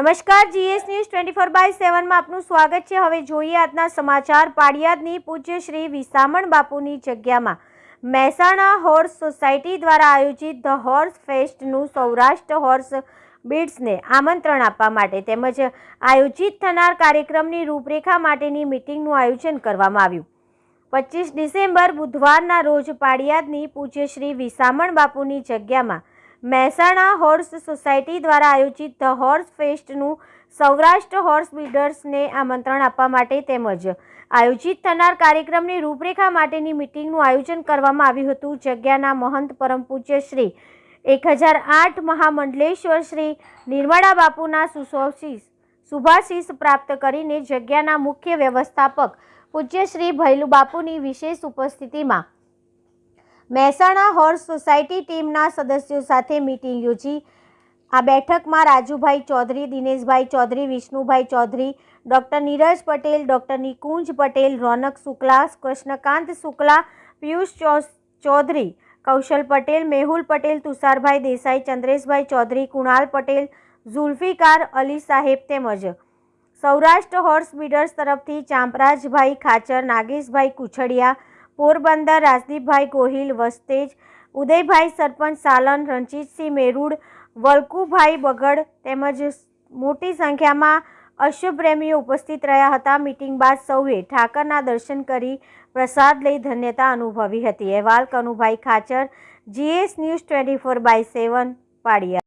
નમસ્કાર, GS news 24/7 માં આપનું સ્વાગત છે। હવે જોઈએ આજના સમાચાર। પાળિયાદની પૂજ્ય શ્રી વિસામણ બાપુની જગ્યામાં મહેસાણા હોર્સ સોસાયટી દ્વારા આયોજિત ધ હોર્સ ફેસ્ટનું સૌરાષ્ટ્ર હોર્સ બીડ્સને આમંત્રણ આપવા માટે તેમજ આયોજિત થનાર કાર્યક્રમની રૂપરેખા માટેની મીટિંગનું આયોજન કરવામાં આવ્યું। 25 ડિસેમ્બર બુધવારના રોજ પાળિયાદની પૂજ્ય શ્રી વિસામણ બાપુની જગ્યામાં મહેસાણા હોર્સ સોસાયટી દ્વારા આયોજિત ધ હોર્સ ફેસ્ટનું સૌરાષ્ટ્ર હોર્સ બીડર્સને આમંત્રણ આપવા માટે તેમજ આયોજિત થનાર કાર્યક્રમની રૂપરેખા માટેની મીટિંગનું આયોજન કરવામાં આવ્યું હતું। જગ્યાના મહંત પરમ પૂજ્ય શ્રી 1008 મહામંડલેશ્વર શ્રી નિર્મળા બાપુના શુભાશીષ પ્રાપ્ત કરીને જગ્યાના મુખ્ય વ્યવસ્થાપક પૂજ્ય શ્રી ભૈલુ બાપુની વિશેષ ઉપસ્થિતિમાં મહેસાણા હોર્સ સોસાયટી ટીમના સદસ્યો સાથે મીટિંગ યોજી। આ બેઠકમાં રાજુભાઈ ચૌધરી, દિનેશભાઈ ચૌધરી, વિષ્ણુભાઈ ચૌધરી, ડૉક્ટર નીરજ પટેલ, ડૉક્ટર નિકુંજ પટેલ, રોનક શુક્લા, કૃષ્ણકાંત શુક્લા, પિયુષ ચૌધરી, કૌશલ પટેલ, મેહુલ પટેલ, તુષારભાઈ દેસાઈ, ચંદ્રેશભાઈ ચૌધરી, કુણાલ પટેલ, ઝુલ્ફિકાર અલી સાહેબ તેમજ સૌરાષ્ટ્ર હોર્સ બીડર્સ તરફથી ચાંપરાજભાઈ ખાચર, નાગેશભાઈ કુછડિયા, પોરબંદર, રાજદીપભાઈ ગોહિલ, વસ્તેજ, ઉદયભાઈ સરપંચ સાલન, રણજીતસિંહ મેરુડ, વલ્કુભાઈ બગડ તેમજ મોટી સંખ્યામાં અશ્વપ્રેમીઓ ઉપસ્થિત રહ્યા હતા। મીટિંગ બાદ સૌએ ઠાકરના દર્શન કરી પ્રસાદ લઈ ધન્યતા અનુભવી હતી। અહેવાલ કનુભાઈ ખાચર, જીએસ ન્યૂઝ 24/7 પાળિયાદ।